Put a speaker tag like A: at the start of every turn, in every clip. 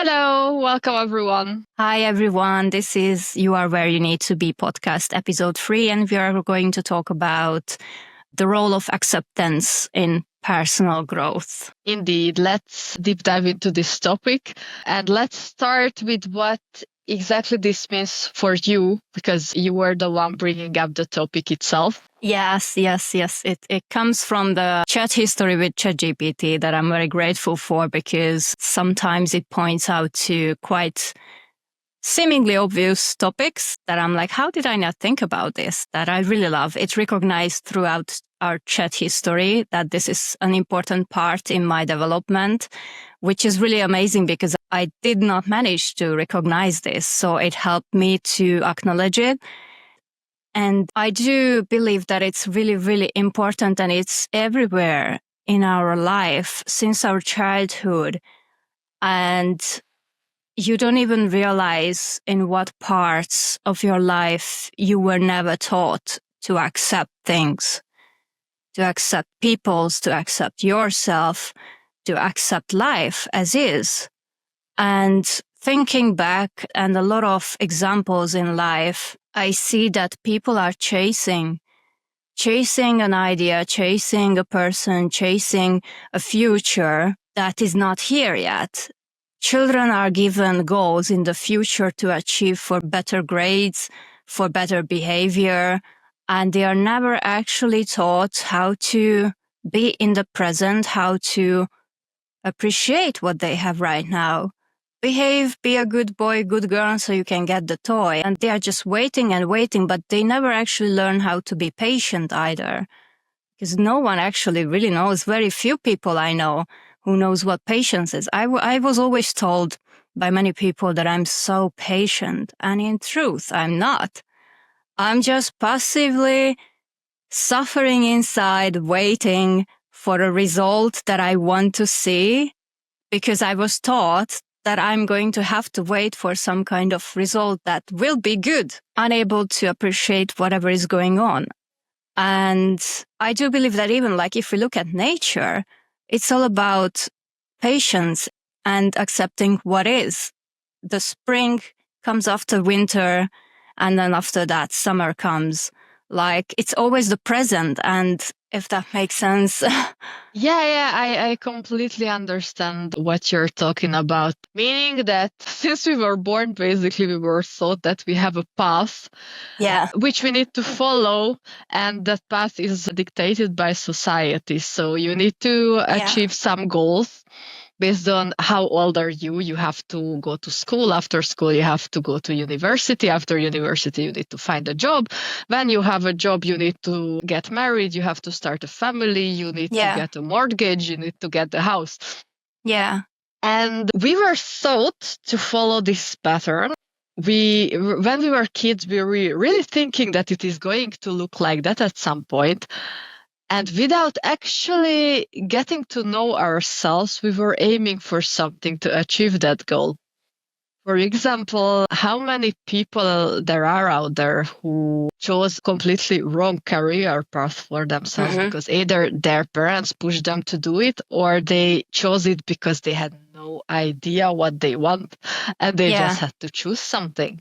A: Hello, welcome everyone.
B: Hi, everyone. This is You Are Where You Need to Be podcast, episode 3, and we are going to talk about the role of acceptance in personal growth.
A: Indeed, let's deep dive into this topic and let's start with what exactly this means for you, because you were the one bringing up the topic itself.
B: Yes. It comes from the chat history with ChatGPT that I'm very grateful for, because sometimes it points out to quite seemingly obvious topics that I'm like, how did I not think about this? That I really love. It's recognized throughout our chat history that this is an important part in my development, which is really amazing because I did not manage to recognize this. So it helped me to acknowledge it. And I do believe that it's really, really important, and it's everywhere in our life since our childhood. And you don't even realize in what parts of your life you were never taught to accept things, to accept peoples, to accept yourself, to accept life as is. And thinking back and a lot of examples in life, I see that people are chasing an idea, chasing a person, chasing a future that is not here yet. Children are given goals in the future to achieve for better grades, for better behavior, and they are never actually taught how to be in the present, how to appreciate what they have right now. Behave, be a good boy, good girl, so you can get the toy. And they are just waiting and waiting, but they never actually learn how to be patient either. Because no one actually really knows. Very few people I know who knows what patience is. I was always told by many people that I'm so patient. And in truth, I'm not. I'm just passively suffering inside, waiting for a result that I want to see, because I was taught that I'm going to have to wait for some kind of result that will be good, unable to appreciate whatever is going on. And I do believe that even like if we look at nature, it's all about patience and accepting what is. The spring comes after winter, and then after that, summer comes. Like it's always the present. And if that makes sense.
A: Yeah, I completely understand what you're talking about. Meaning that since we were born, basically, we were taught that we have a path, which we need to follow, and that path is dictated by society. So you need to achieve some goals. Based on how old are you, you have to go to school. After school, you have to go to university. After university, you need to find a job. When you have a job, you need to get married. You have to start a family. You need to get a mortgage. You need to get a house.
B: Yeah.
A: And we were taught to follow this pattern. When we were kids, we were really thinking that it is going to look like that at some point. And without actually getting to know ourselves, we were aiming for something to achieve that goal. For example, how many people there are out there who chose completely wrong career path for themselves because either their parents pushed them to do it, or they chose it because they had no idea what they want and they just had to choose something.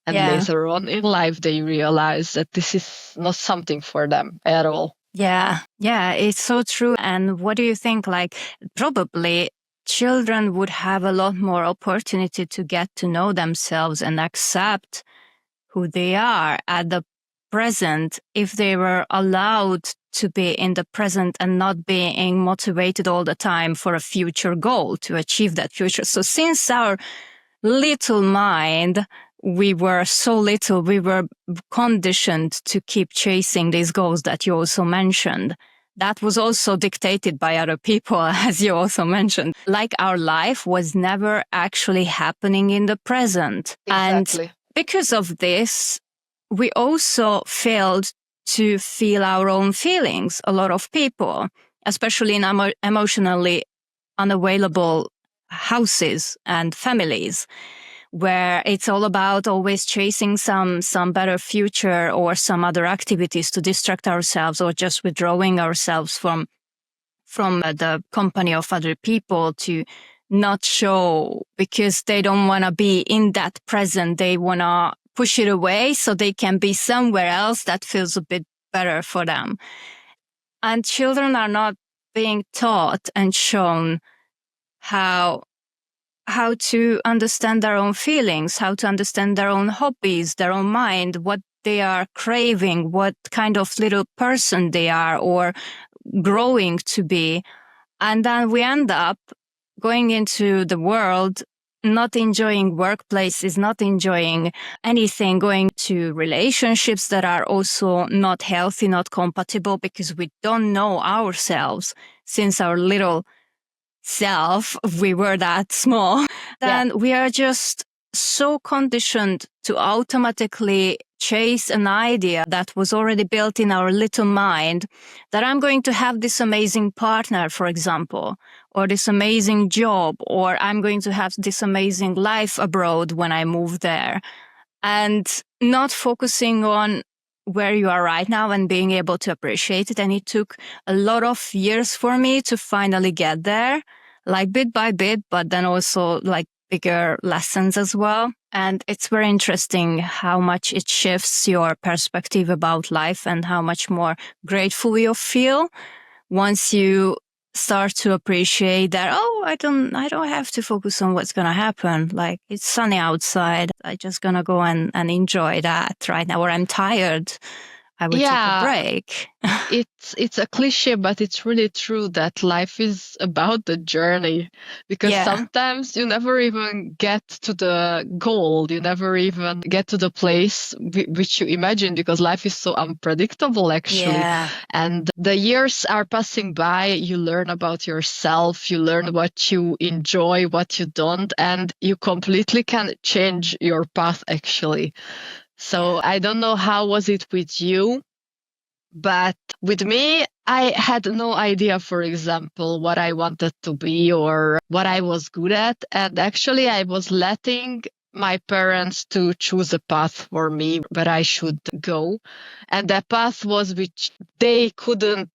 A: And later on in life, they realize that this is not something for them at all.
B: Yeah, it's so true. And what do you think? Like, probably children would have a lot more opportunity to get to know themselves and accept who they are at the present if they were allowed to be in the present and not being motivated all the time for a future goal to achieve that future. So since our little mind, we were so little, we were conditioned to keep chasing these goals that you also mentioned. That was also dictated by other people, as you also mentioned. Like our life was never actually happening in the present.
A: Exactly.
B: And because of this, we also failed to feel our own feelings. A lot of people, especially in emotionally unavailable houses and families, where it's all about always chasing some better future or some other activities to distract ourselves, or just withdrawing ourselves from the company of other people to not show because they don't want to be in that present. They want to push it away so they can be somewhere else that feels a bit better for them. And children are not being taught and shown how to understand their own feelings, how to understand their own hobbies, their own mind, what they are craving, what kind of little person they are or growing to be. And then we end up going into the world, not enjoying workplaces, not enjoying anything, going to relationships that are also not healthy, not compatible, because we don't know ourselves since our little self, we were that small. Then we are just so conditioned to automatically chase an idea that was already built in our little mind, that I'm going to have this amazing partner, for example, or this amazing job, or I'm going to have this amazing life abroad when I move there, and not focusing on where you are right now and being able to appreciate it. And it took a lot of years for me to finally get there, like bit by bit, but then also like bigger lessons as well. And it's very interesting how much it shifts your perspective about life and how much more grateful you feel once you start to appreciate that, oh, I don't have to focus on what's going to happen. Like, it's sunny outside. I'm just going to go and enjoy that right now. Or I'm tired. I will take a break.
A: It's a cliche, but it's really true that life is about the journey, because sometimes you never even get to the goal. You never even get to the place which you imagine, because life is so unpredictable, actually. And the years are passing by. You learn about yourself. You learn what you enjoy, what you don't, and you completely can change your path, actually. So I don't know how was it with you, but with me, I had no idea, for example, what I wanted to be or what I was good at. And actually, I was letting my parents to choose a path for me where I should go. And that path was which they couldn't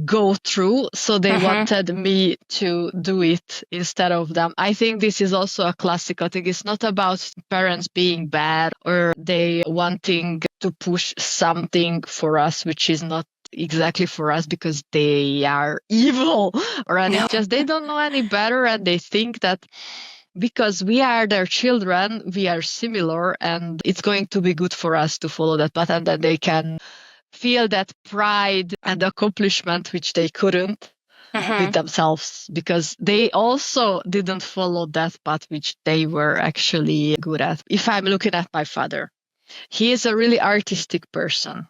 A: go through. So they wanted me to do it instead of them. I think this is also a classical thing. It's not about parents being bad or they wanting to push something for us, which is not exactly for us because they are evil or anything. Just they don't know any better, and they think that because we are their children, we are similar, and it's going to be good for us to follow that path, and then they can feel that pride and accomplishment which they couldn't with themselves, because they also didn't follow that path which they were actually good at. If I'm looking at my father, he is a really artistic person.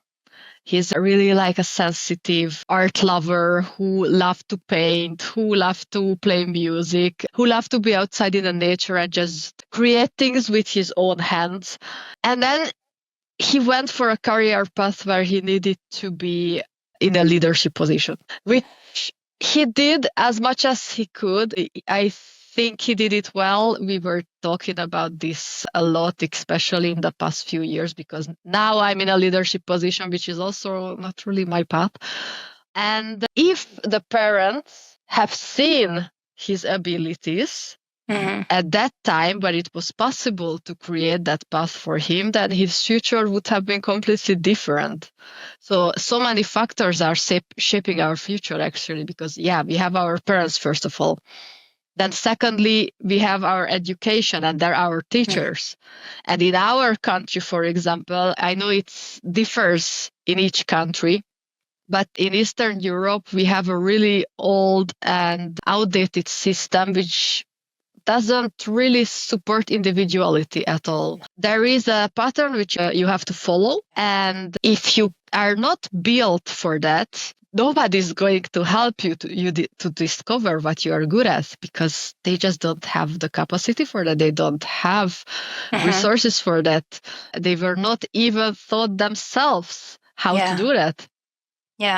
A: He's really like a sensitive art lover who loved to paint, who loved to play music, who loved to be outside in the nature and just create things with his own hands. And then he went for a career path where he needed to be in a leadership position, which he did as much as he could. I think he did it well. We were talking about this a lot, especially in the past few years, because now I'm in a leadership position, which is also not really my path. And if the parents have seen his abilities at that time, where it was possible to create that path for him, then his future would have been completely different. So many factors are shaping our future, actually, because, we have our parents, first of all. Then secondly, we have our education, and they're our teachers. And in our country, for example, I know it differs in each country, but in Eastern Europe, we have a really old and outdated system which doesn't really support individuality at all. There is a pattern which you have to follow. And if you are not built for that, nobody's going to help you to discover what you are good at, because they just don't have the capacity for that. They don't have resources for that. They were not even taught themselves how to do that.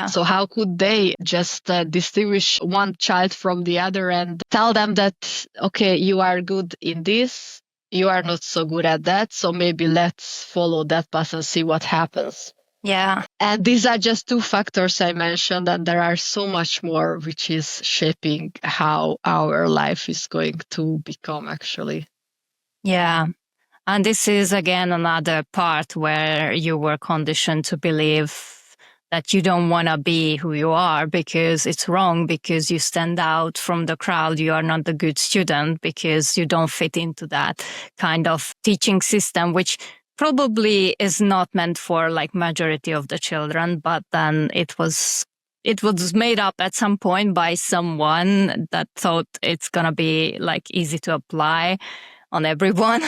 A: So how could they just distinguish one child from the other and tell them that, okay, you are good in this, you are not so good at that, so maybe let's follow that path and see what happens.
B: Yeah.
A: And these are just two factors I mentioned, and there are so much more which is shaping how our life is going to become, actually.
B: Yeah. And this is again another part where you were conditioned to believe that you don't want to be who you are because it's wrong, because you stand out from the crowd. You are not the good student because you don't fit into that kind of teaching system, which probably is not meant for like majority of the children, but then it was made up at some point by someone that thought it's going to be like easy to apply on everyone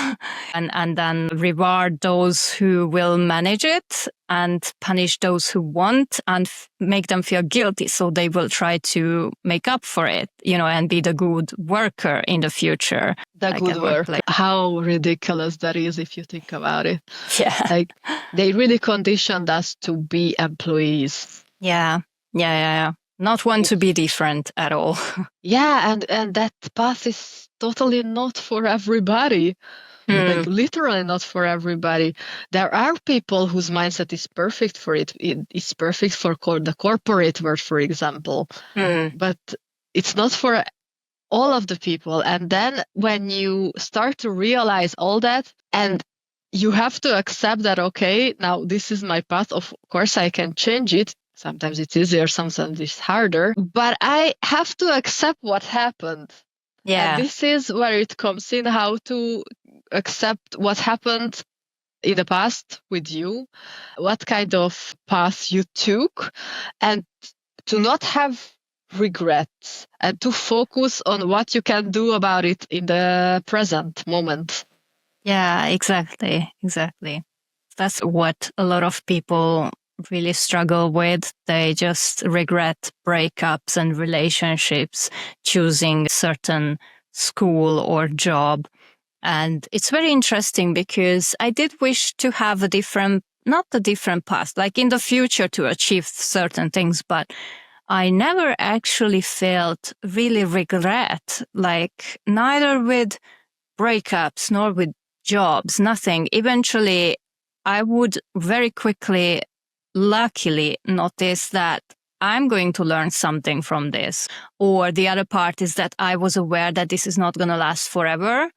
B: and then reward those who will manage it and punish those who won't and make them feel guilty. So they will try to make up for it, and be the good worker in the future.
A: The
B: like
A: good work. How ridiculous that is if you think about it.
B: Yeah.
A: Like they really conditioned us to be employees.
B: Yeah. Not want to be different at all.
A: Yeah, and that path is totally not for everybody. Like literally not for everybody. There are people whose mindset is perfect for it. It's perfect for the corporate world, for example. But it's not for all of the people. And then when you start to realize all that, and you have to accept that, okay, now this is my path. Of course, I can change it. Sometimes it's easier, sometimes it's harder, but I have to accept what happened.
B: Yeah.
A: And this is where it comes in, how to accept what happened in the past with you, what kind of path you took, and to not have regrets and to focus on what you can do about it in the present moment.
B: Yeah, exactly. That's what a lot of people really struggle with. They just regret breakups and relationships, choosing certain school or job. And it's very interesting because I did wish to have not a different path, like in the future to achieve certain things, but I never actually felt really regret, like neither with breakups nor with jobs, nothing. Eventually, I would very quickly, luckily, notice that I'm going to learn something from this. Or the other part is that I was aware that this is not going to last forever.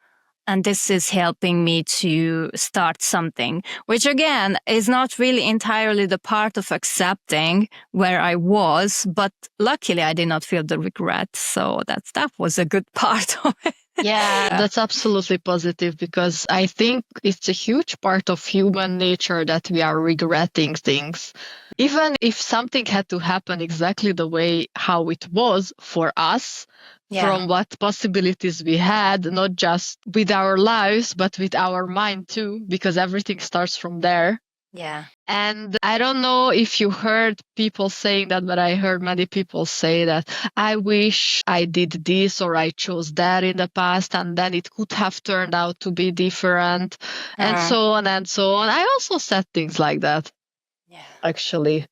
B: And this is helping me to start something, which again is not really entirely the part of accepting where I was, but luckily I did not feel the regret. So that was a good part of it.
A: Yeah, that's absolutely positive, because I think it's a huge part of human nature that we are regretting things. Even if something had to happen exactly the way how it was for us, from what possibilities we had, not just with our lives, but with our mind too, because everything starts from there.
B: Yeah.
A: And I don't know if you heard people saying that, but I heard many people say that I wish I did this or I chose that in the past, and then it could have turned out to be different, and so on and so on. I also said things like that, actually.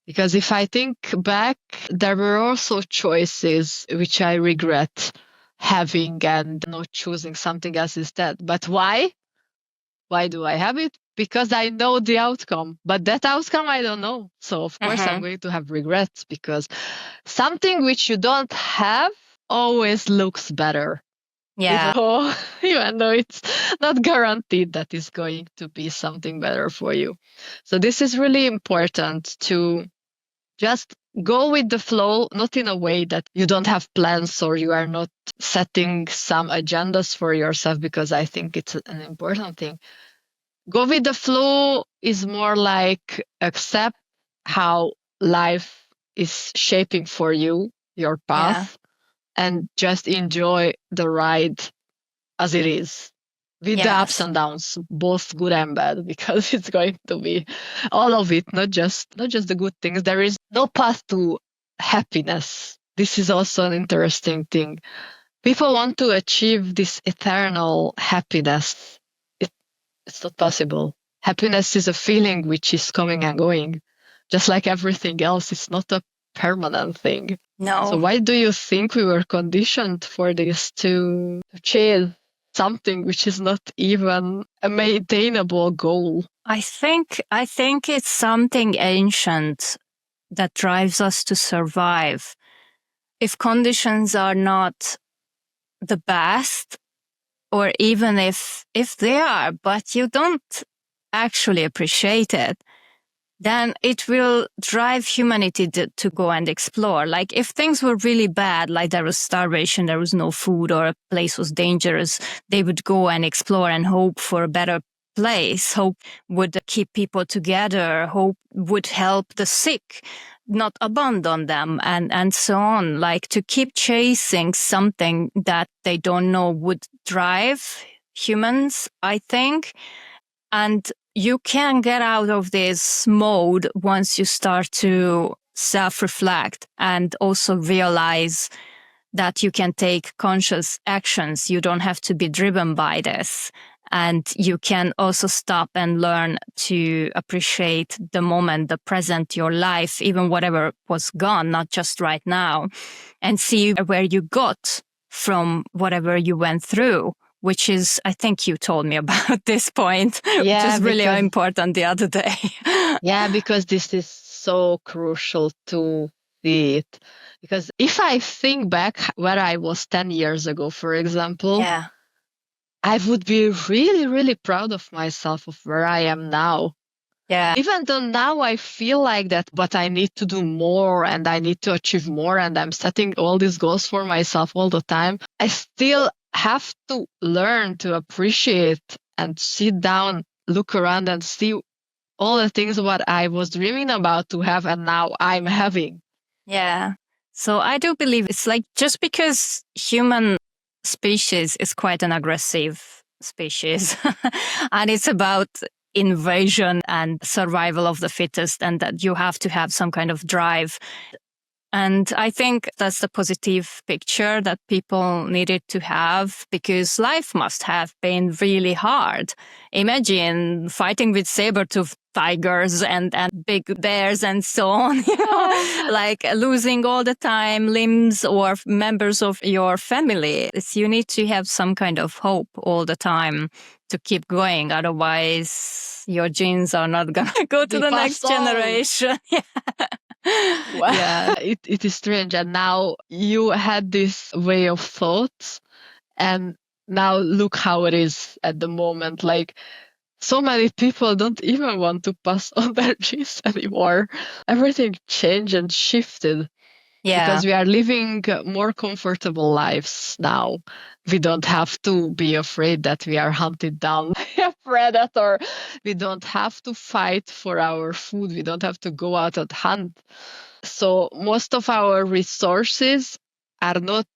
A: Because if I think back, there were also choices which I regret having and not choosing something else instead. But why? Why do I have it? Because I know the outcome, but that outcome I don't know. So of course I'm going to have regrets, because something which you don't have always looks better.
B: Yeah.
A: Even though it's not guaranteed that it's going to be something better for you. So this is really important, to just go with the flow, not in a way that you don't have plans or you are not setting some agendas for yourself, because I think it's an important thing. Go with the flow is more like accept how life is shaping for you, your path, and just enjoy the ride as it is, with the ups and downs, both good and bad, because it's going to be all of it, not just the good things. There is no path to happiness. This is also an interesting thing. People want to achieve this eternal happiness. It's not possible. Happiness is a feeling which is coming and going, just like everything else. It's not a permanent thing.
B: No.
A: So why do you think we were conditioned for this to chase something which is not even a maintainable goal?
B: I think it's something ancient that drives us to survive. If conditions are not the best, or even if they are, but you don't actually appreciate it, then it will drive humanity to go and explore. Like if things were really bad, like there was starvation, there was no food, or a place was dangerous, they would go and explore and hope for a better place. Hope would keep people together. Hope would help the sick, not abandon them, and so on. Like to keep chasing something that they don't know would drive humans, I think. And you can get out of this mode once you start to self-reflect and also realize that you can take conscious actions. You don't have to be driven by this. And you can also stop and learn to appreciate the moment, the present, your life, even whatever was gone, not just right now, and see where you got from whatever you went through, which is, I think you told me about this point, which is really important the other day.
A: Yeah, because this is so crucial to see it. Because if I think back where I was 10 years ago, for example,
B: Yeah.
A: I would be really, really proud of myself of where I am now.
B: Yeah.
A: Even though now I feel like that, but I need to do more and I need to achieve more, and I'm setting all these goals for myself all the time, I still have to learn to appreciate and sit down, look around and see all the things what I was dreaming about to have and now I'm having.
B: Yeah. So I do believe it's like just because human species is quite an aggressive species and it's about invasion and survival of the fittest, and that you have to have some kind of drive. And I think that's the positive picture that people needed to have, because life must have been really hard. Imagine fighting with saber-toothed tigers and big bears and so on, like losing all the time limbs or members of your family. You need to have some kind of hope all the time to keep going. Otherwise, your genes are not going to go to the next generation.
A: Well, yeah, it is strange. And now you had this way of thoughts, and now look how it is at the moment. Like, so many people don't even want to pass on their genes anymore. Everything changed and shifted.
B: Yeah.
A: Because we are living more comfortable lives now. We don't have to be afraid that we are hunted down by a predator. We don't have to fight for our food. We don't have to go out and hunt. So most of our resources are not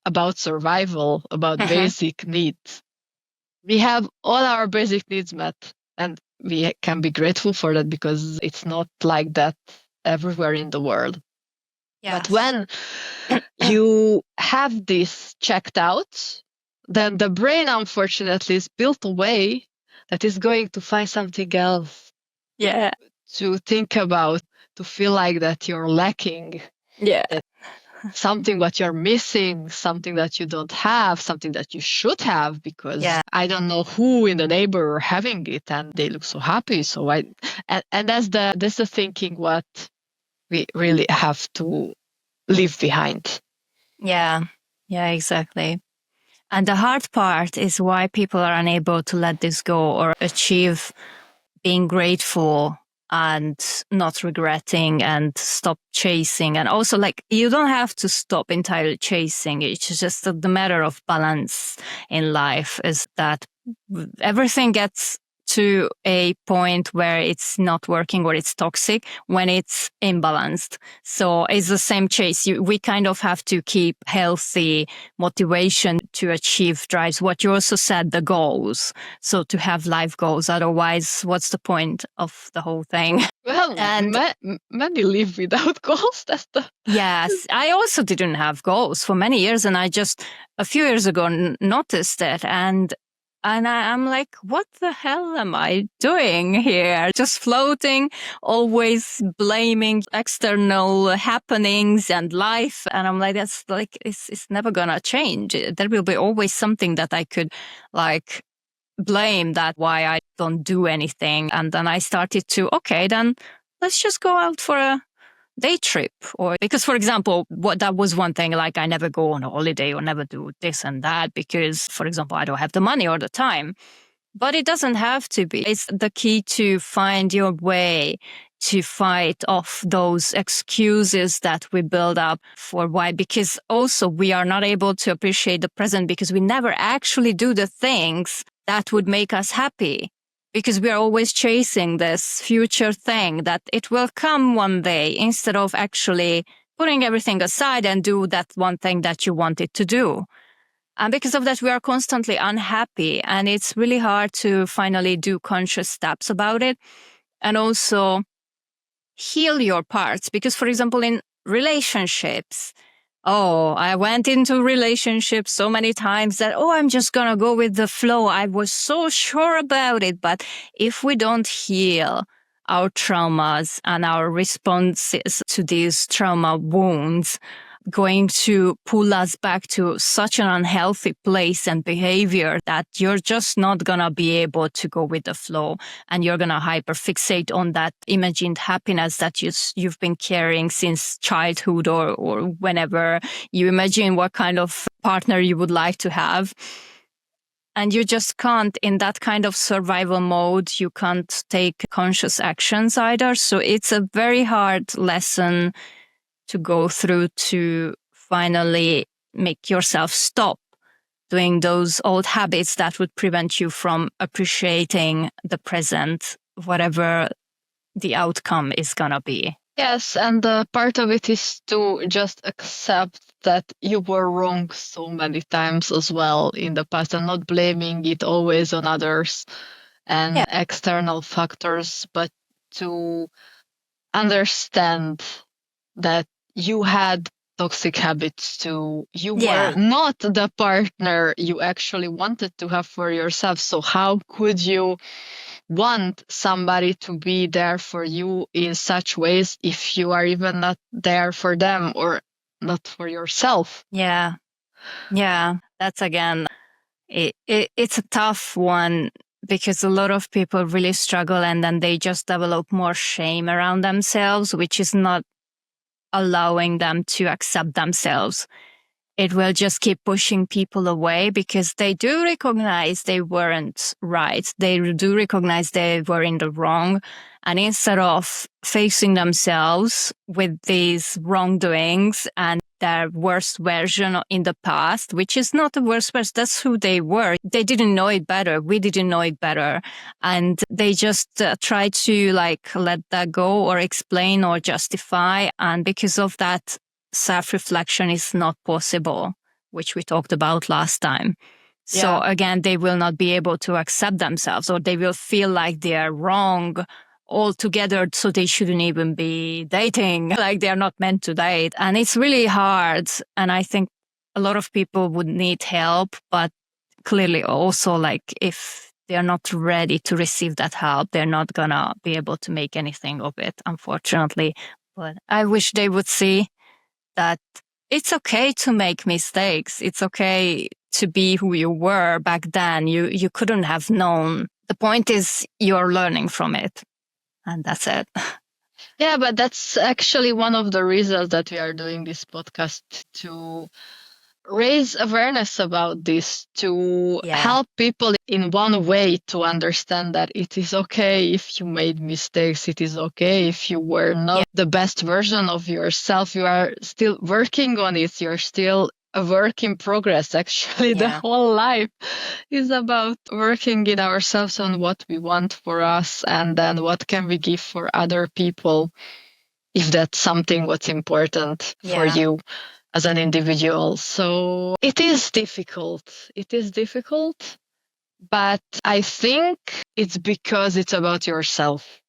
A: about survival, about basic needs. We have all our basic needs met, and we can be grateful for that because it's not like that everywhere in the world.
B: Yes.
A: But when you have this checked out, then the brain, unfortunately, is built a way that is going to find something else.
B: Yeah.
A: To think about, to feel like that you're lacking.
B: Yeah.
A: Something what you're missing, something that you don't have, something that you should have, because I don't know who in the neighbor are having it and they look so happy. So and that's the thinking what we really have to leave behind.
B: Yeah, exactly. And the hard part is why people are unable to let this go or achieve being grateful and not regretting and stop chasing. And also, like, you don't have to stop entirely chasing. It's just the matter of balance in life, is that everything gets to a point where it's not working or it's toxic when it's imbalanced. So it's the same chase. We kind of have to keep healthy motivation to achieve drives. What you also said, the goals. So to have life goals. Otherwise, what's the point of the whole thing?
A: Well, and many live without goals. That's the...
B: Yes, I also didn't have goals for many years. And I just, a few years ago, noticed it. And And I'm like, what the hell am I doing here? Just floating, always blaming external happenings and life. And I'm like, that's like, it's never gonna change. There will be always something that I could like blame that why I don't do anything. And then I started to, okay, then let's just go out for a day trip. Or because, for example, that was one thing, like I never go on a holiday or never do this and that because, for example, I don't have the money or the time. But it doesn't have to be. It's the key to find your way to fight off those excuses that we build up for why. Because also we are not able to appreciate the present because we never actually do the things that would make us happy. Because we are always chasing this future thing that it will come one day instead of actually putting everything aside and do that one thing that you wanted to do. And because of that, we are constantly unhappy and it's really hard to finally do conscious steps about it and also heal your parts. Because, for example, in relationships, I went into relationships so many times that, I'm just going to go with the flow. I was so sure about it. But if we don't heal our traumas and our responses to these trauma wounds, going to pull us back to such an unhealthy place and behavior that you're just not going to be able to go with the flow and you're going to hyperfixate on that imagined happiness that you've been carrying since childhood or whenever you imagine what kind of partner you would like to have. And you just can't, in that kind of survival mode, you can't take conscious actions either. So it's a very hard lesson to go through to finally make yourself stop doing those old habits that would prevent you from appreciating the present, whatever the outcome is gonna be.
A: Yes, and part of it is to just accept that you were wrong so many times as well in the past and not blaming it always on others and external factors, but to understand that you had toxic habits too. You were not the partner you actually wanted to have for yourself. So how could you want somebody to be there for you in such ways if you are even not there for them or not for yourself?
B: Yeah. That's again, it's a tough one because a lot of people really struggle and then they just develop more shame around themselves, which is not allowing them to accept themselves. It will just keep pushing people away because they do recognize they weren't right. They do recognize they were in the wrong. And instead of facing themselves with these wrongdoings and their worst version in the past, which is not the worst version, that's who they were. They didn't know it better. We didn't know it better. And they just try to let that go or explain or justify. And because of that, self-reflection is not possible, which we talked about last time. So again, they will not be able to accept themselves or they will feel like they are wrong altogether. So they shouldn't even be dating, like they're not meant to date. And it's really hard. And I think a lot of people would need help, but clearly also if they're not ready to receive that help, they're not gonna be able to make anything of it, unfortunately. But I wish they would see that it's okay to make mistakes. It's okay to be who you were back then. You couldn't have known. The point is you're learning from it. And that's it.
A: Yeah, but that's actually one of the reasons that we are doing this podcast, to raise awareness about this, to help people in one way to understand that it is okay if you made mistakes. It is okay if you were not the best version of yourself. You are still working on it. You're still a work in progress. Actually, the whole life is about working in ourselves on what we want for us and then what can we give for other people, if that's something what's important for you as an individual. So it is difficult. It is difficult, but I think it's because it's about yourself.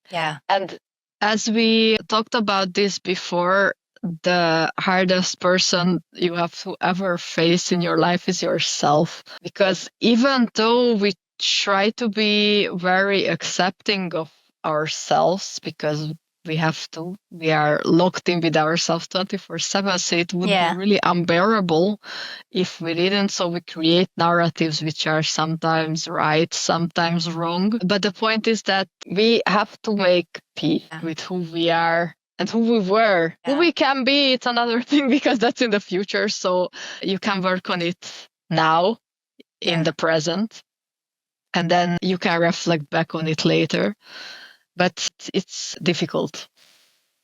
B: Yeah.
A: And as we talked about this before, the hardest person you have to ever face in your life is yourself. Because even though we try to be very accepting of ourselves, because we are locked in with ourselves 24/7, so it would be really unbearable if we didn't. So we create narratives which are sometimes right, sometimes wrong. But the point is that we have to make peace with who we are and who we were. Who we can be, it's another thing, because that's in the future. So you can work on it now in the present, and then you can reflect back on it later. But it's difficult.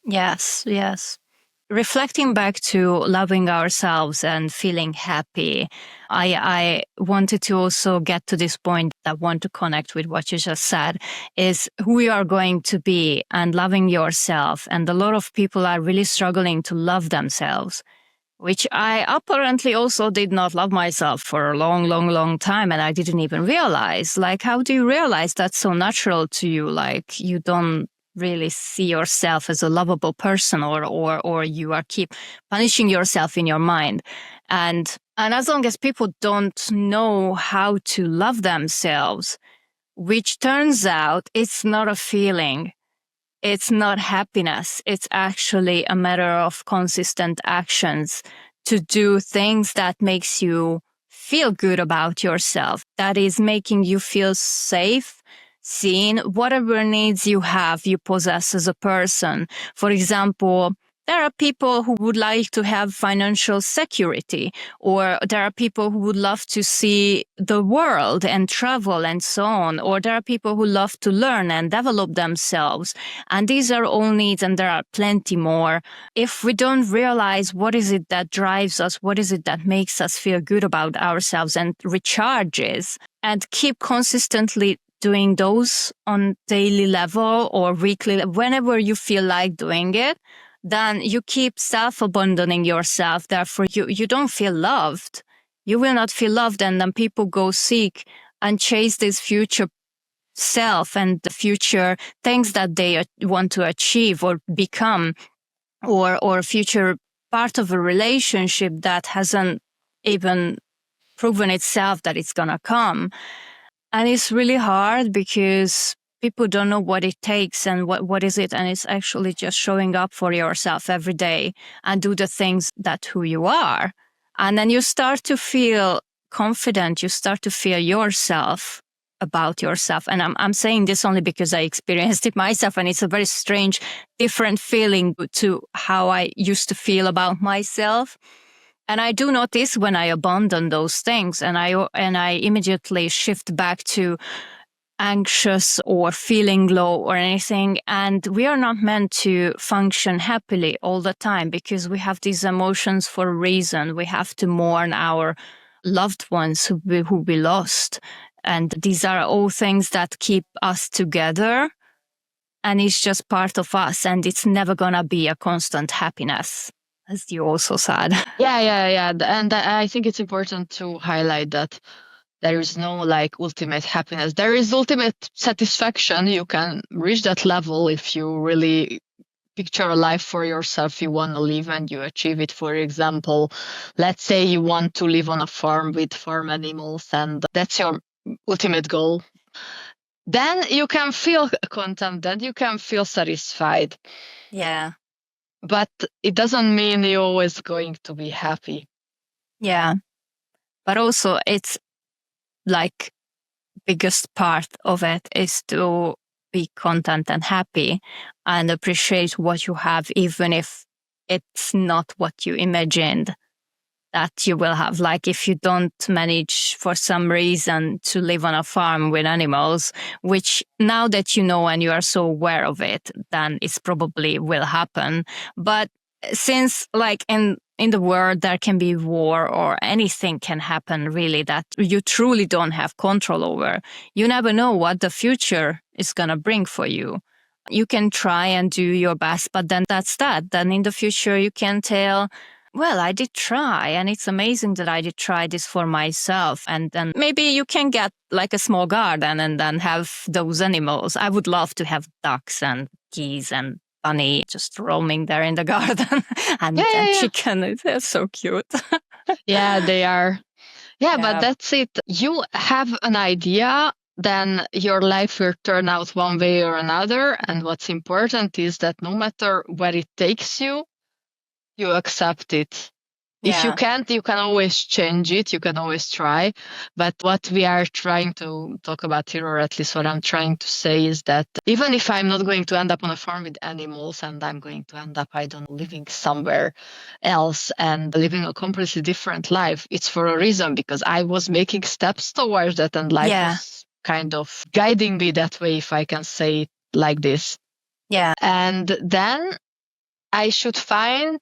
B: Yes, yes. Reflecting back to loving ourselves and feeling happy, I wanted to also get to this point that I want to connect with what you just said, is who you are going to be and loving yourself. And a lot of people are really struggling to love themselves, which I apparently also did not love myself for a long, long, long time. And I didn't even realize. Like, how do you realize that's so natural to you? Like, you don't really see yourself as a lovable person, or you are keep punishing yourself in your mind. And as long as people don't know how to love themselves, which turns out it's not a feeling, it's not happiness, it's actually a matter of consistent actions to do things that makes you feel good about yourself, that is making you feel safe, seen, whatever needs you have, you possess as a person. For example, there are people who would like to have financial security, or there are people who would love to see the world and travel and so on, or there are people who love to learn and develop themselves. And these are all needs, and there are plenty more. If we don't realize what is it that drives us, what is it that makes us feel good about ourselves and recharges, and keep consistently doing those on daily level or weekly, whenever you feel like doing it, then you keep self-abandoning yourself. Therefore, you don't feel loved. You will not feel loved, and then people go seek and chase this future self and the future things that they want to achieve or become, or future part of a relationship that hasn't even proven itself that it's gonna come. And it's really hard because people don't know what it takes and what is it. And it's actually just showing up for yourself every day and do the things that who you are. And then you start to feel confident. You start to feel yourself about yourself. And I'm saying this only because I experienced it myself. And it's a very strange, different feeling to how I used to feel about myself. And I do notice when I abandon those things and I immediately shift back to anxious or feeling low or anything. And we are not meant to function happily all the time because we have these emotions for a reason. We have to mourn our loved ones who we lost. And these are all things that keep us together. And it's just part of us. And it's never going to be a constant happiness, as you also said.
A: Yeah. And I think it's important to highlight that there is no like ultimate happiness. There is ultimate satisfaction. You can reach that level if you really picture a life for yourself you want to live and you achieve it. For example, let's say you want to live on a farm with farm animals and that's your ultimate goal. Then you can feel content, then you can feel satisfied.
B: Yeah.
A: But it doesn't mean you're always going to be happy.
B: Yeah. But also it's like biggest part of it is to be content and happy and appreciate what you have, even if it's not what you imagined that you will have. Like if you don't manage for some reason to live on a farm with animals, which now that you know and you are so aware of it, then it's probably will happen. But since like in the world there can be war or anything can happen really that you truly don't have control over, you never know what the future is going to bring for you. You can try and do your best, but then that's that. Then in the future you can tell, well, I did try, and it's amazing that I did try this for myself. And then maybe you can get like a small garden and then have those animals. I would love to have ducks and geese and bunny just roaming there in the garden and
A: Yeah.
B: chicken. They're so cute.
A: Yeah, they are. Yeah, but
B: Yeah.
A: that's it. You have an idea, then your life will turn out one way or another. And what's important is that no matter where it takes you, you accept it. If you
B: Yeah.
A: can't, you can always change it. You can always try. But what we are trying to talk about here, or at least what I'm trying to say, is that even if I'm not going to end up on a farm with animals and I'm going to end up, I don't know, living somewhere else and living a completely different life, it's for a reason because I was making steps towards that and life
B: Yeah.
A: was kind of guiding me that way, if I can say it like this.
B: Yeah.
A: And then I should find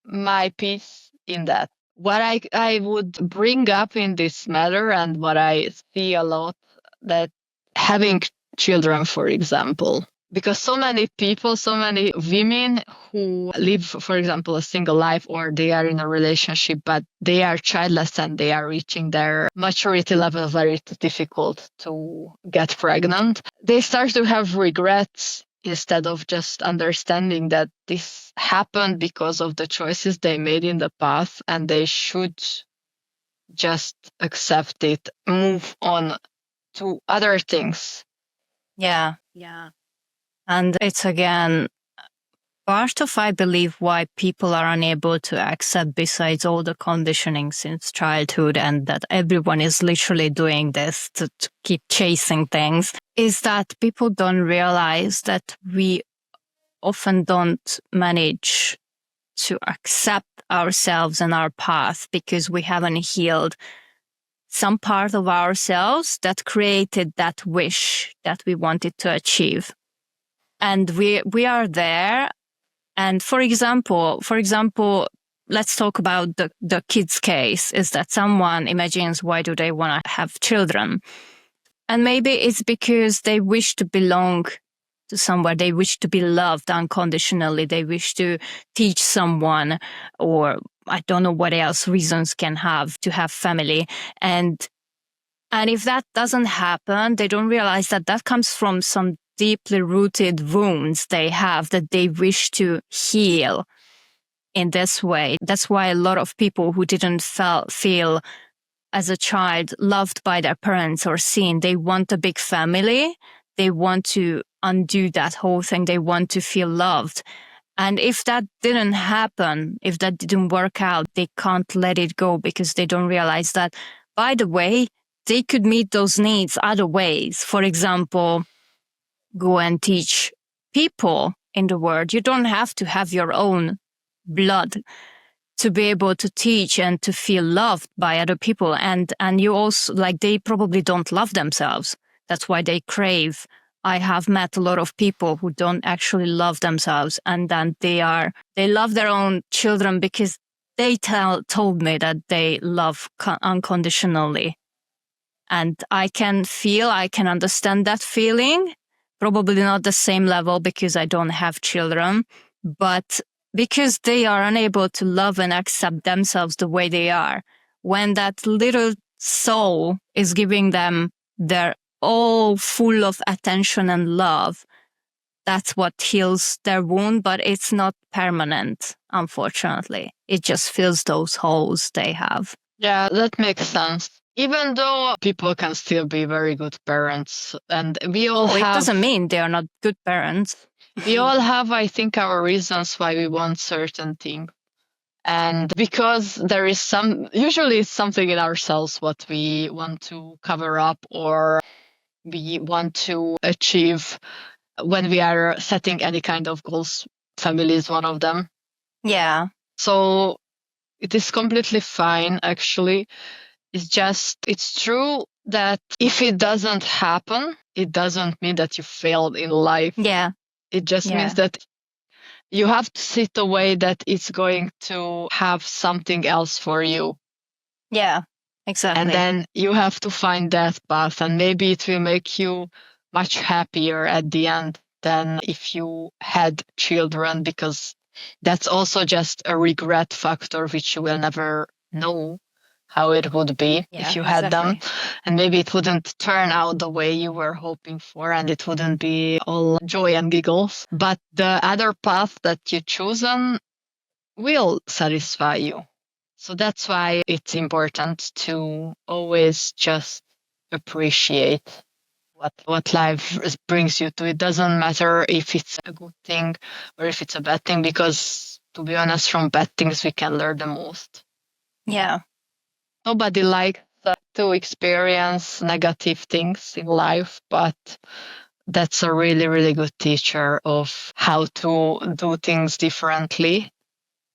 A: my peace in that. What I would bring up in this matter and what I see a lot, that having children, for example, because so many people, so many women who live, for example, a single life, or they are in a relationship, but they are childless and they are reaching their maturity level where it's difficult to get pregnant. They start to have regrets instead of just understanding that this happened because of the choices they made in the past and they should just accept it, move on to other things.
B: Yeah. Yeah. And it's again part of, I believe, why people are unable to accept, besides all the conditioning since childhood, and that everyone is literally doing this to keep chasing things, is that people don't realize that we often don't manage to accept ourselves and our path because we haven't healed some part of ourselves that created that wish that we wanted to achieve. And we are there. And for example, let's talk about the kids case, is that someone imagines, why do they want to have children? And maybe it's because they wish to belong to somewhere. They wish to be loved unconditionally. They wish to teach someone, or I don't know what else reasons can have to have family. And if that doesn't happen, they don't realize that that comes from some deeply rooted wounds they have that they wish to heal in this way. That's why a lot of people who didn't feel as a child loved by their parents or seen, they want a big family. They want to undo that whole thing. They want to feel loved. And if that didn't happen, if that didn't work out, they can't let it go because they don't realize that, by the way, they could meet those needs other ways. For example, go and teach people in the world. You don't have to have your own blood to be able to teach and to feel loved by other people. And you also, like, they probably don't love themselves. That's why they crave. I have met a lot of people who don't actually love themselves, and then they love their own children because they told me that they love unconditionally. And I can understand that feeling. Probably not the same level because I don't have children, but because they are unable to love and accept themselves the way they are. When that little soul is giving them their all full of attention and love, that's what heals their wound, but it's not permanent, unfortunately. It just fills those holes they have.
A: Yeah, that makes sense. Even though people can still be very good parents, and we all
B: It
A: have,
B: doesn't mean they are not good parents.
A: we all have, I think, our reasons why we want certain things. And because there is usually it's something in ourselves what we want to cover up or we want to achieve when we are setting any kind of goals. Family is one of them.
B: Yeah.
A: So it is completely fine, actually. It's true that if it doesn't happen, it doesn't mean that you failed in life.
B: Yeah.
A: It just means that you have to see the way that it's going to have something else for you.
B: Yeah, exactly.
A: And then you have to find that path, and maybe it will make you much happier at the end than if you had children, because that's also just a regret factor, which you will never know how it would be if
B: Yeah,
A: you had them.
B: exactly.
A: And maybe it wouldn't turn out the way you were hoping for, and it wouldn't be all joy and giggles. But the other path that you chosen will satisfy you. So that's why it's important to always just appreciate what life brings you to. It doesn't matter if it's a good thing or if it's a bad thing, because to be honest, from bad things we can learn the most.
B: Yeah.
A: Nobody likes to experience negative things in life, but that's a really, really good teacher of how to do things differently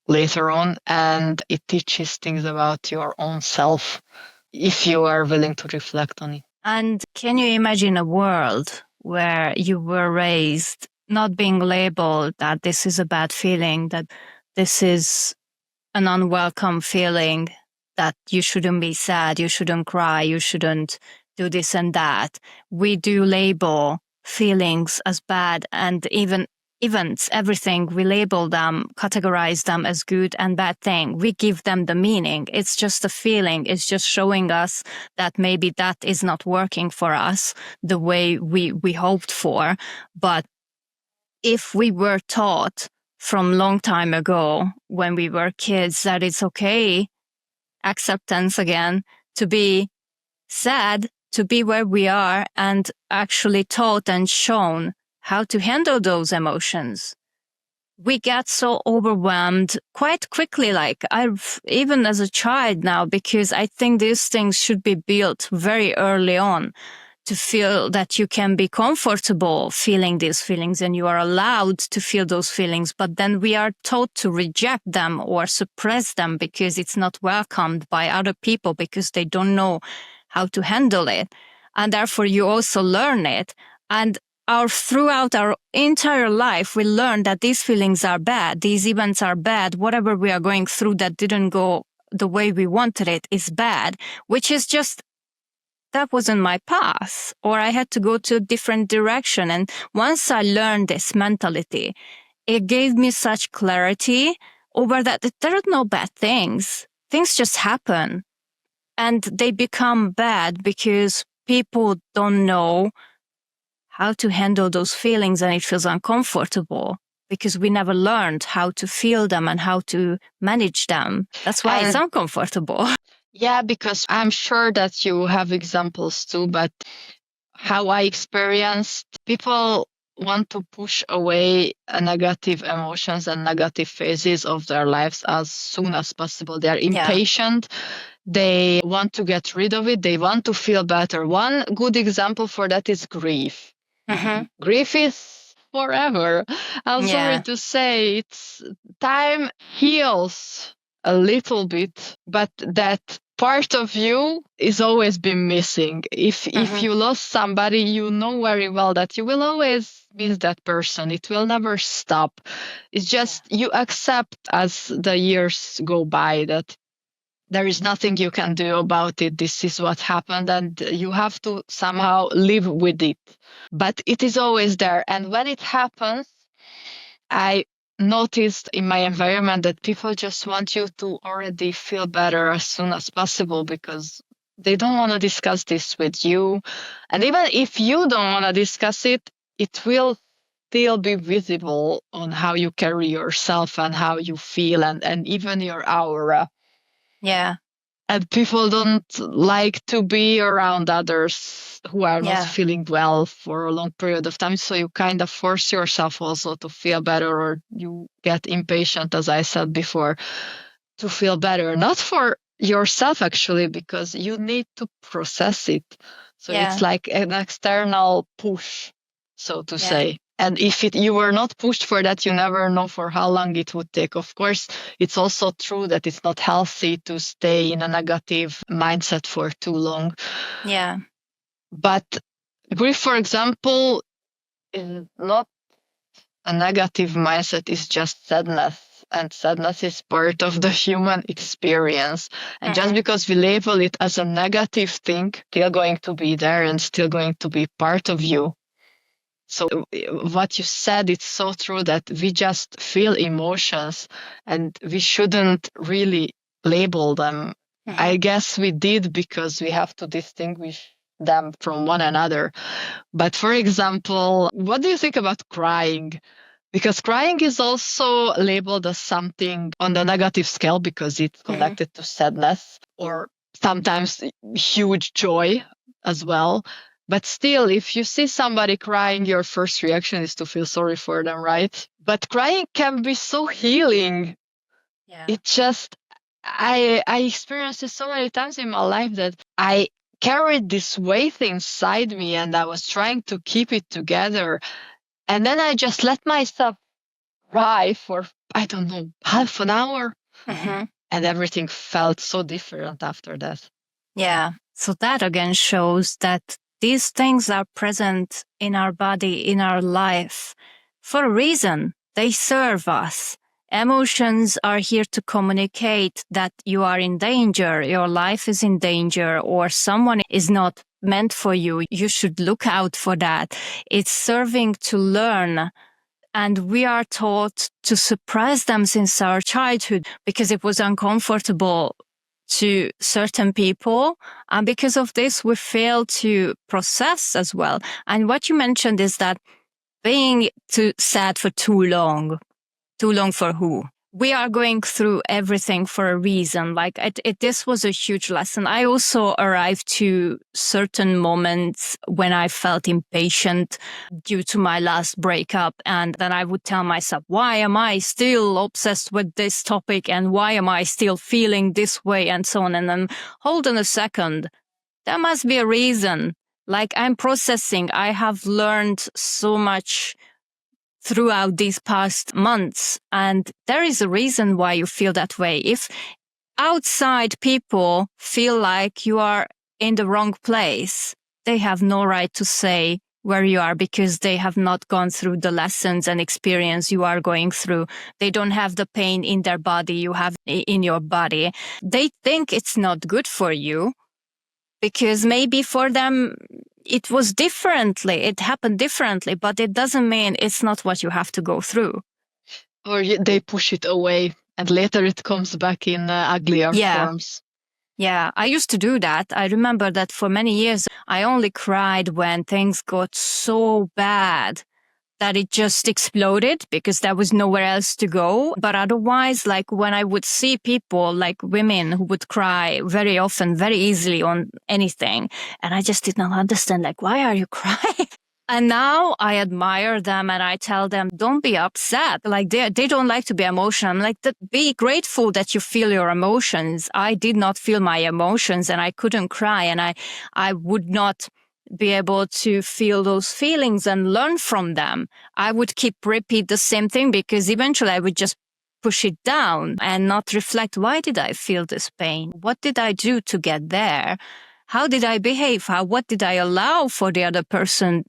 A: later on. And it teaches things about your own self if you are willing to reflect on it.
B: And can you imagine a world where you were raised not being labeled that this is a bad feeling, that this is an unwelcome feeling, that you shouldn't be sad, you shouldn't cry, you shouldn't do this and that. We do label feelings as bad, and even events, everything, we label them, categorize them as good and bad thing. We give them the meaning. It's just a feeling. It's just showing us that maybe that is not working for us the way we hoped for. But if we were taught from long time ago when we were kids that it's okay, acceptance again, to be sad, to be where we are, and actually taught and shown how to handle those emotions, we get so overwhelmed quite quickly. Like I've even as a child now, because I think these things should be built very early on, to feel that you can be comfortable feeling these feelings and you are allowed to feel those feelings. But then we are taught to reject them or suppress them because it's not welcomed by other people, because they don't know how to handle it. And therefore you also learn it. And throughout our entire life, we learn that these feelings are bad. These events are bad. Whatever we are going through that didn't go the way we wanted it is bad, which is just, that wasn't my path, or I had to go to a different direction. And once I learned this mentality, it gave me such clarity over that there are no bad things. Things just happen, and they become bad because people don't know how to handle those feelings, and it feels uncomfortable because we never learned how to feel them and how to manage them. That's why it's uncomfortable.
A: Yeah, because I'm sure that you have examples too, but how I experienced, people want to push away negative emotions and negative phases of their lives as soon as possible. They are impatient. They want to get rid of it. They want to feel better. One good example for that is grief.
B: Mm-hmm.
A: Grief is forever. I'm sorry to say, it's time heals a little bit, but that part of you is always been missing. If you lost somebody, you know very well that you will always miss that person. It will never stop. It's just you accept as the years go by that there is nothing you can do about it. This is what happened, and you have to somehow live with it. But it is always there. And when it happens, I noticed in my environment that people just want you to already feel better as soon as possible, because they don't want to discuss this with you. And even if you don't want to discuss it, it will still be visible on how you carry yourself and how you feel, and even your aura.
B: Yeah.
A: And people don't like to be around others who are not feeling well for a long period of time. So you kind of force yourself also to feel better, or you get impatient, as I said before, to feel better. Not for yourself, actually, because you need to process it. So it's like an external push, so to say. And if you were not pushed for that, you never know for how long it would take. Of course, it's also true that it's not healthy to stay in a negative mindset for too long.
B: Yeah.
A: But grief, for example, is not a negative mindset, it's just sadness. And sadness is part of the human experience. And just because we label it as a negative thing, still going to be there and still going to be part of you. So what you said, it's so true that we just feel emotions and we shouldn't really label them. I guess we did because we have to distinguish them from one another. But for example, what do you think about crying? Because crying is also labeled as something on the negative scale because it's connected to sadness or sometimes huge joy as well. But still, if you see somebody crying, your first reaction is to feel sorry for them, right? But crying can be so healing.
B: Yeah.
A: It just, I experienced it so many times in my life that I carried this weight inside me and I was trying to keep it together. And then I just let myself cry for, I don't know, half an hour. And everything felt so different after that.
B: Yeah. So that again shows that these things are present in our body, in our life for a reason. They serve us. Emotions are here to communicate that you are in danger, your life is in danger, or someone is not meant for you. You should look out for that. It's serving to learn. And we are taught to suppress them since our childhood because it was uncomfortable to certain people. And because of this, we fail to process as well. And what you mentioned is that being too sad for too long for who? We are going through everything for a reason. Like this was a huge lesson. I also arrived to certain moments when I felt impatient due to my last breakup. And then I would tell myself, why am I still obsessed with this topic? And why am I still feeling this way? And so on. And then hold on a second. There must be a reason. Like I'm processing. I have learned so much throughout these past months. And there is a reason why you feel that way. If outside people feel like you are in the wrong place, they have no right to say where you are because they have not gone through the lessons and experience you are going through. They don't have the pain in their body you have in your body. They think it's not good for you because maybe for them it was differently, it happened differently, but it doesn't mean it's not what you have to go through.
A: Or they push it away and later it comes back in uglier forms.
B: Yeah, I used to do that. I remember that for many years, I only cried when things got so bad that it just exploded because there was nowhere else to go. But otherwise, like when I would see people like women who would cry very often, very easily on anything. And I just did not understand, like, why are you crying? And now I admire them and I tell them, don't be upset. Like they don't like to be emotional. I'm like, be grateful that you feel your emotions. I did not feel my emotions and I couldn't cry and I would not be able to feel those feelings and learn from them. I would keep repeat the same thing because eventually I would just push it down and not reflect, why did I feel this pain? What did I do to get there? How did I behave? What did I allow for the other person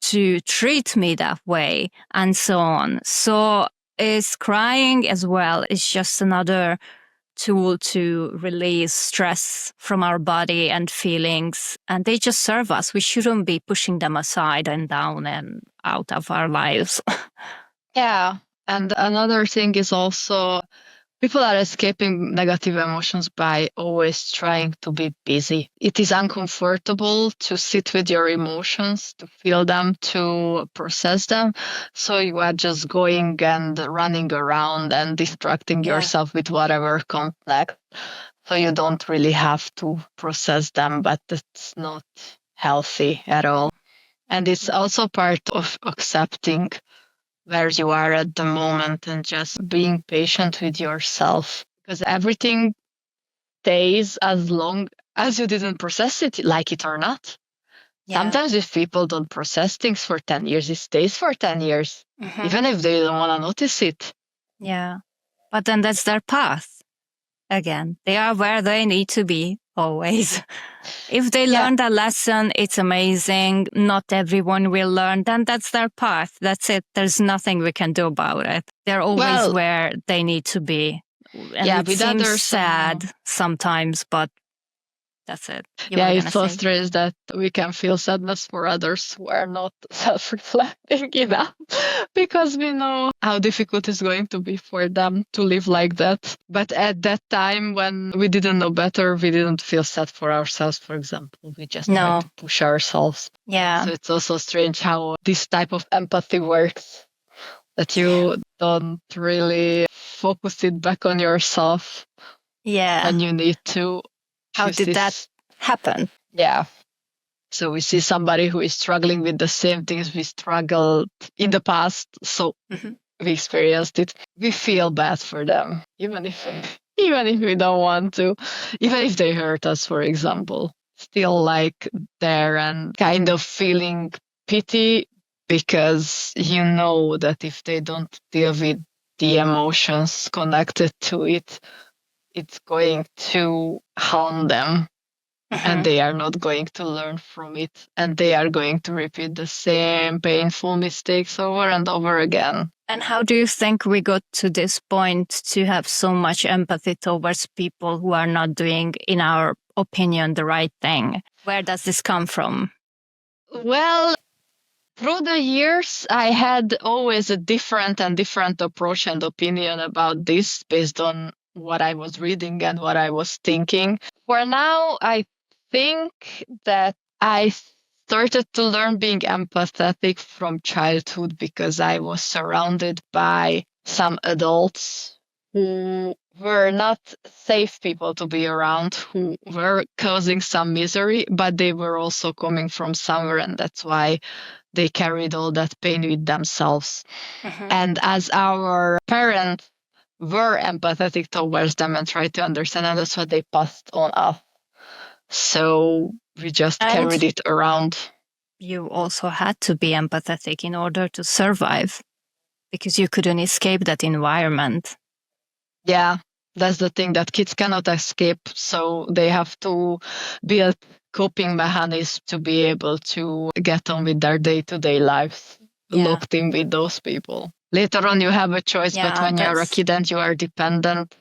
B: to treat me that way? And so on. So is crying as well is just another tool to release stress from our body and feelings. And they just serve us. We shouldn't be pushing them aside and down and out of our lives.
A: Yeah. And another thing is also people are escaping negative emotions by always trying to be busy. It is uncomfortable to sit with your emotions, to feel them, to process them. So you are just going and running around and distracting yourself with whatever comes next. So you don't really have to process them, but it's not healthy at all. And it's also part of accepting where you are at the moment and just being patient with yourself because everything stays as long as you didn't process it, like it or not. Sometimes if people don't process things for 10 years, it stays for 10 years, even if they don't want to notice it.
B: Yeah. But then that's their path. Again, they are where they need to be always. If they learn that lesson, it's amazing. Not everyone will learn. Then that's their path. That's it. There's nothing we can do about it. They're always where they need to be. And it seems sad sometimes, but That's it. You
A: Yeah,
B: were
A: it's
B: gonna
A: so
B: say.
A: strange that we can feel sadness for others who are not self-reflecting enough because we know how difficult it's going to be for them to live like that. But at that time, when we didn't know better, we didn't feel sad for ourselves, for example. We just tried
B: No.
A: to push ourselves.
B: Yeah.
A: So it's also strange how this type of empathy works, that you don't really focus it back on yourself
B: Yeah.
A: when you need to.
B: How did that happen?
A: Yeah. So we see somebody who is struggling with the same things we struggled in the past. So we experienced it. We feel bad for them, even if we don't want to, even if they hurt us, for example. Still like there and kind of feeling pity because you know that if they don't deal with the emotions connected to it, it's going to harm them and they are not going to learn from it and they are going to repeat the same painful mistakes over and over again.
B: And how do you think we got to this point to have so much empathy towards people who are not doing, in our opinion, the right thing? Where does this come from?
A: Well, through the years, I had always a different approach and opinion about this based on what I was reading and what I was thinking. For now, I think that I started to learn being empathetic from childhood because I was surrounded by some adults who were not safe people to be around, who were causing some misery, but they were also coming from somewhere, and that's why they carried all that pain with themselves. And as our parents were empathetic towards them and tried to understand, and that's what they passed on us. So we just carried it around.
B: You also had to be empathetic in order to survive because you couldn't escape that environment.
A: Yeah, that's the thing, that kids cannot escape. So they have to build coping mechanisms to be able to get on with their day-to-day lives, locked in with those people. Later on, you have a choice, but when you're a kid and you are dependent,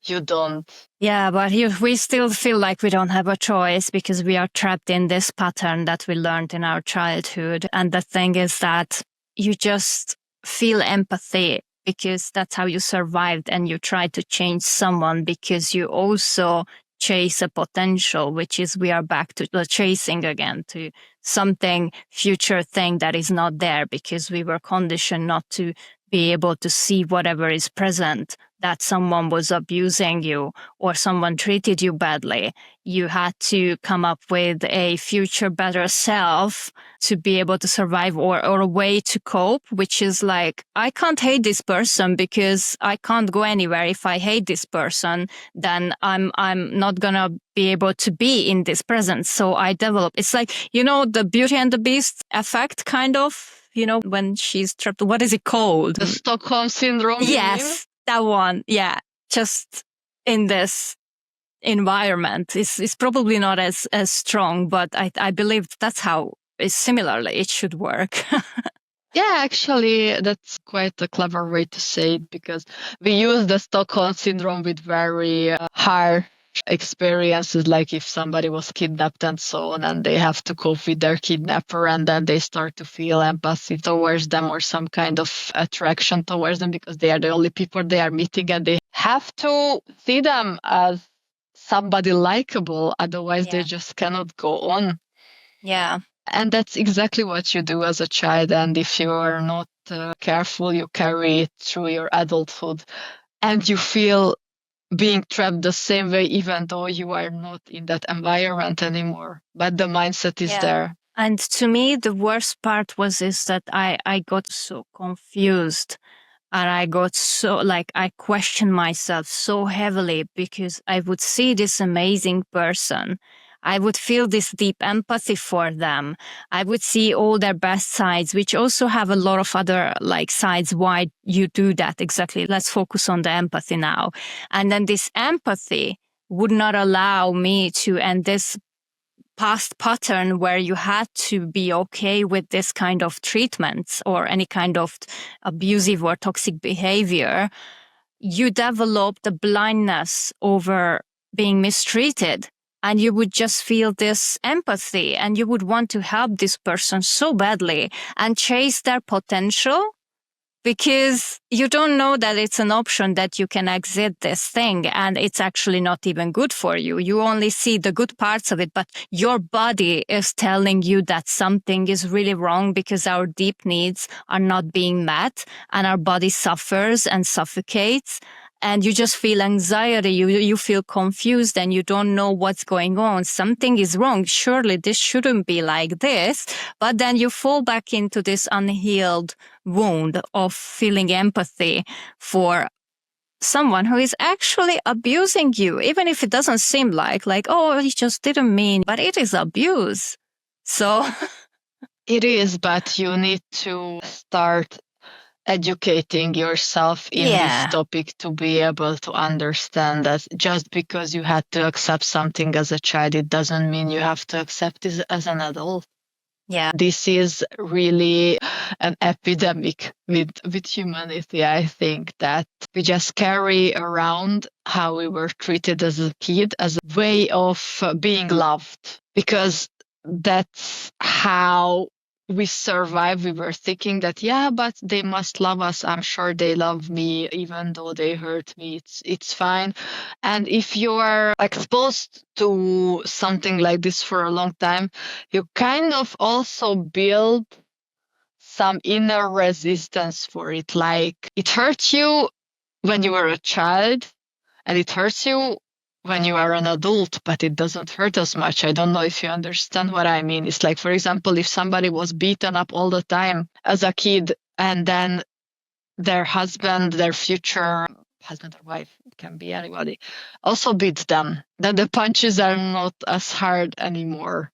A: you don't.
B: Yeah, but we still feel like we don't have a choice because we are trapped in this pattern that we learned in our childhood. And the thing is that you just feel empathy because that's how you survived, and you try to change someone because you also chase a potential, which is we are back to the chasing again, to something future thing that is not there because we were conditioned not to be able to see whatever is present, that someone was abusing you or someone treated you badly. You had to come up with a future better self to be able to survive, or a way to cope, which is like, I can't hate this person because I can't go anywhere. If I hate this person, then I'm not gonna be able to be in this presence. So I develop, it's like, the Beauty and the Beast effect, kind of, when she's trapped. What is it called?
A: The Stockholm Syndrome?
B: Yes, that one. Yeah. Just in this environment. It's probably not as strong, but I believe that's how similarly it should work.
A: Yeah, actually, that's quite a clever way to say it, because we use the Stockholm Syndrome with very harsh experiences, like if somebody was kidnapped and so on, and they have to cope with their kidnapper, and then they start to feel empathy towards them or some kind of attraction towards them because they are the only people they are meeting, and they have to see them as somebody likable, otherwise they just cannot go on.
B: Yeah.
A: And that's exactly what you do as a child. And if you are not careful, you carry it through your adulthood and you feel being trapped the same way, even though you are not in that environment anymore. But the mindset is there.
B: And to me, the worst part is that I got so confused. And I got so, I questioned myself so heavily because I would see this amazing person. I would feel this deep empathy for them. I would see all their best sides, which also have a lot of other sides why you do that exactly. Let's focus on the empathy now. And then this empathy would not allow me to end this past pattern where you had to be okay with this kind of treatments or any kind of abusive or toxic behavior. You develop the blindness over being mistreated. and you would just feel this empathy and you would want to help this person so badly and chase their potential, because you don't know that it's an option that you can exit this thing and it's actually not even good for you. You only see the good parts of it, but your body is telling you that something is really wrong because our deep needs are not being met and our body suffers and suffocates. And you just feel anxiety, you feel confused and you don't know what's going on. Something is wrong. Surely this shouldn't be like this. But then you fall back into this unhealed wound of feeling empathy for someone who is actually abusing you, even if it doesn't seem like, oh, he just didn't mean, but it is abuse. So
A: It is, but you need to start educating yourself in this topic to be able to understand that just because you had to accept something as a child, it doesn't mean you have to accept it as an adult.
B: Yeah.
A: This is really an epidemic with humanity. I think that we just carry around how we were treated as a kid as a way of being loved, because that's how we survive. We were thinking that, yeah, but they must love us. I'm sure they love me, even though they hurt me. It's fine. And if you are exposed to something like this for a long time, you kind of also build some inner resistance for it. Like, it hurts you when you were a child, and it hurts you when you are an adult, but it doesn't hurt as much. I don't know if you understand what I mean. It's like, for example, if somebody was beaten up all the time as a kid, and then their husband, their future husband or wife, it can be anybody, also beats them, then the punches are not as hard anymore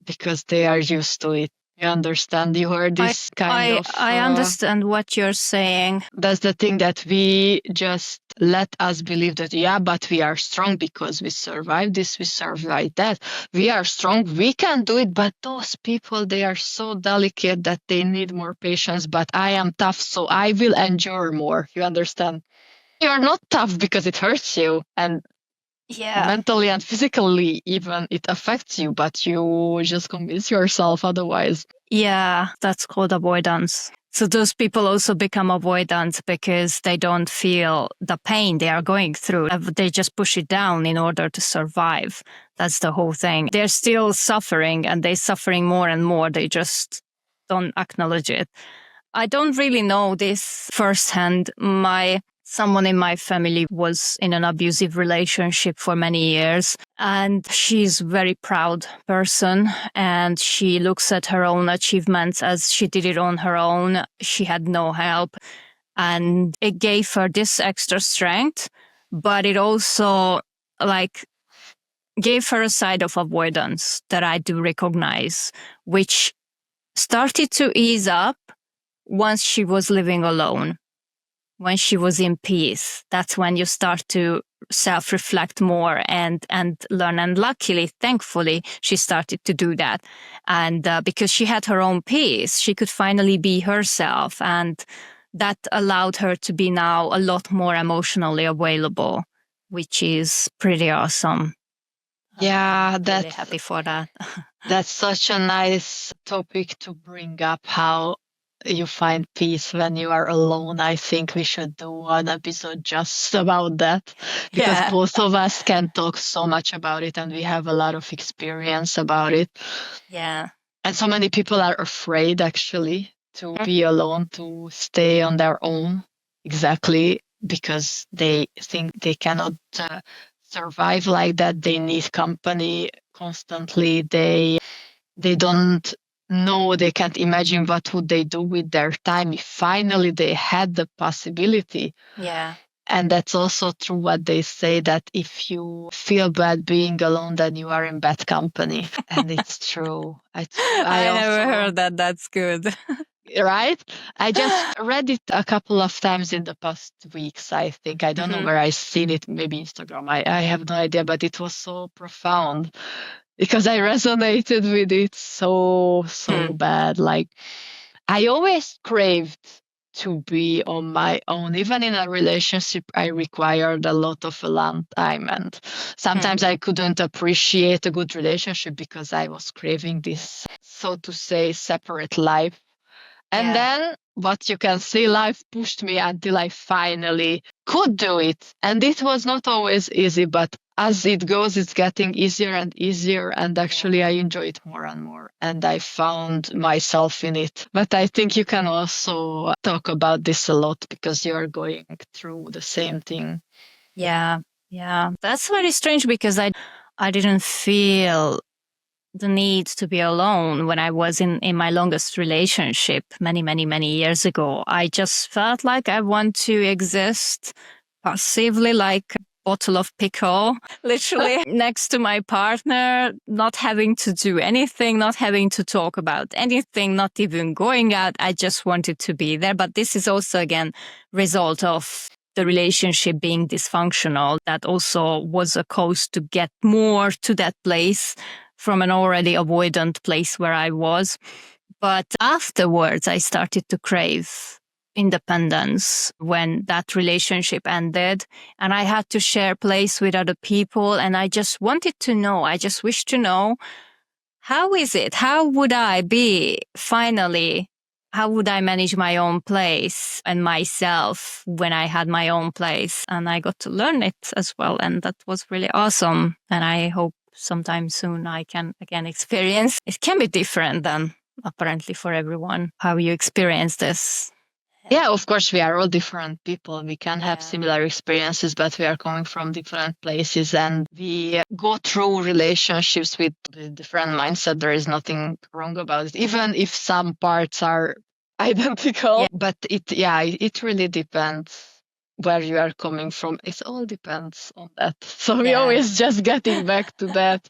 A: because they are used to it. You understand? You heard this
B: I understand what you're saying.
A: That's the thing, that we just let us believe that, yeah, but we are strong because we survived this, we survived that. We are strong, we can do it. But those people, they are so delicate that they need more patience. But I am tough, so I will endure more. You understand? You're not tough because it hurts you. And mentally and physically, even, it affects you, but you just convince yourself otherwise.
B: Yeah, that's called avoidance. So those people also become avoidant because they don't feel the pain they are going through. They just push it down in order to survive. That's the whole thing. They're still suffering and they're suffering more and more. They just don't acknowledge it. I don't really know this firsthand. Someone in my family was in an abusive relationship for many years, and she's a very proud person, and she looks at her own achievements as she did it on her own. She had no help, and it gave her this extra strength, but it also gave her a side of avoidance that I do recognize, which started to ease up once she was living alone. When she was in peace, that's when you start to self-reflect more and learn. And luckily, thankfully, she started to do that. And because she had her own peace, she could finally be herself. And that allowed her to be now a lot more emotionally available, which is pretty awesome.
A: Yeah,
B: I'm really happy for that.
A: That's such a nice topic to bring up, how you find peace when you are alone. I think we should do an episode just about that, because both of us can talk so much about it and we have a lot of experience about it.
B: Yeah.
A: And so many people are afraid, actually, to be alone, to stay on their own, exactly because they think they cannot survive like that. They need company constantly. They don't know, they can't imagine what would they do with their time if finally they had the possibility.
B: Yeah.
A: And that's also true what they say, that if you feel bad being alone, then you are in bad company. And it's true. I
B: never heard that. That's good.
A: Right? I just read it a couple of times in the past weeks, I think. I don't know where I seen it, maybe Instagram. I have no idea, but it was so profound because I resonated with it so bad. Like, I always craved to be on my own. Even in a relationship, I required a lot of alone time. And sometimes I couldn't appreciate a good relationship because I was craving this, so to say, separate life. And then what you can see, life pushed me until I finally could do it. And it was not always easy, but as it goes, it's getting easier and easier. And actually, I enjoy it more and more. And I found myself in it. But I think you can also talk about this a lot because you're going through the same thing.
B: Yeah. Yeah. That's very strange because I didn't feel the need to be alone when I was in my longest relationship many years ago. I just felt like I want to exist passively, like a bottle of pickle, literally next to my partner, not having to do anything, not having to talk about anything, not even going out. I just wanted to be there. But this is also, again, result of the relationship being dysfunctional. That also was a cause to get more to that place from an already avoidant place where I was. But afterwards, I started to crave independence when that relationship ended and I had to share place with other people. And I just wanted to know, I just wished to know, how is it? How would I be finally? How would I manage my own place and myself when I had my own place? And I got to learn it as well. And that was really awesome. And I hope sometime soon I can again experience. It can be different than apparently for everyone, how you experience this.
A: Yeah, of course, we are all different people. We can have similar experiences, but we are coming from different places and we go through relationships with a different mindset. There is nothing wrong about it, even if some parts are identical.
B: Yeah.
A: But it really depends where you are coming from. It all depends on that. So we always just getting back to that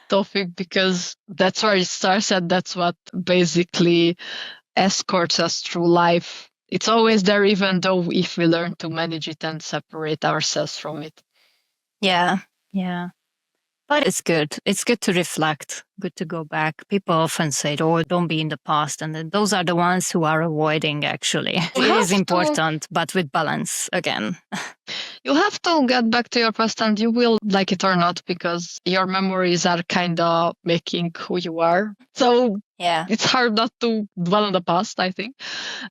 A: topic because that's where it starts and that's what basically escorts us through life. It's always there, even though if we learn to manage it and separate ourselves from it.
B: Yeah. Yeah. But it's good. It's good to reflect, good to go back. People often say, oh, don't be in the past. And then those are the ones who are avoiding, actually. It is important, but with balance again.
A: You have to get back to your past and you will like it or not because your memories are kind of making who you are. So it's hard not to dwell on the past, I think.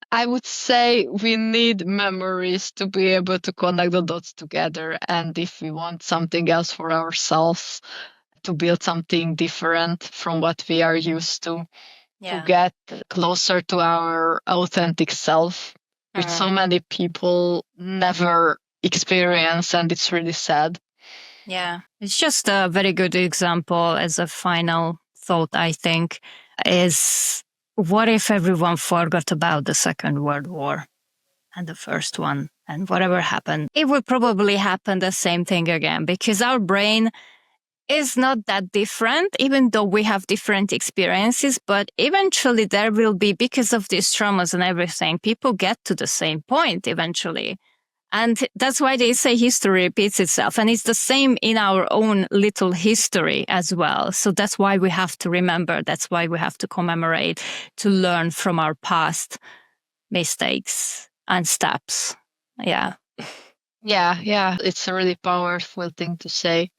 A: I would say we need memories to be able to connect the dots together. And if we want something else for ourselves, to build something different from what we are used to get closer to our authentic self, which so many people never experience, and it's really sad.
B: Yeah, it's just a very good example as a final thought, I think, is what if everyone forgot about the Second World War and the first one and whatever happened? It would probably happen the same thing again because our brain is not that different, even though we have different experiences, but eventually there will be, because of these traumas and everything, people get to the same point eventually. And that's why they say history repeats itself. And it's the same in our own little history as well. So that's why we have to remember. That's why we have to commemorate, to learn from our past mistakes and steps. Yeah.
A: Yeah. It's a really powerful thing to say.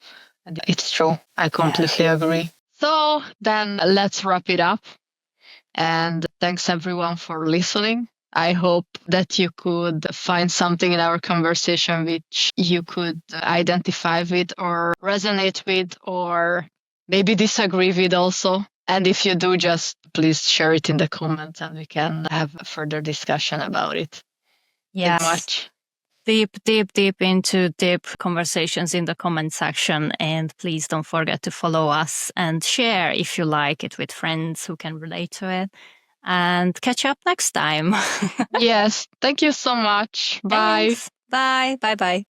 A: And it's true. I completely agree. So then let's wrap it up. And thanks everyone for listening. I hope that you could find something in our conversation which you could identify with or resonate with or maybe disagree with also. And if you do, just please share it in the comments and we can have a further discussion about it.
B: Yes.
A: Thank you much.
B: Deep into deep conversations in the comment section. And please don't forget to follow us and share if you like it with friends who can relate to it. And catch up next time.
A: Yes. Thank you so much. Bye.
B: Thanks. Bye. Bye.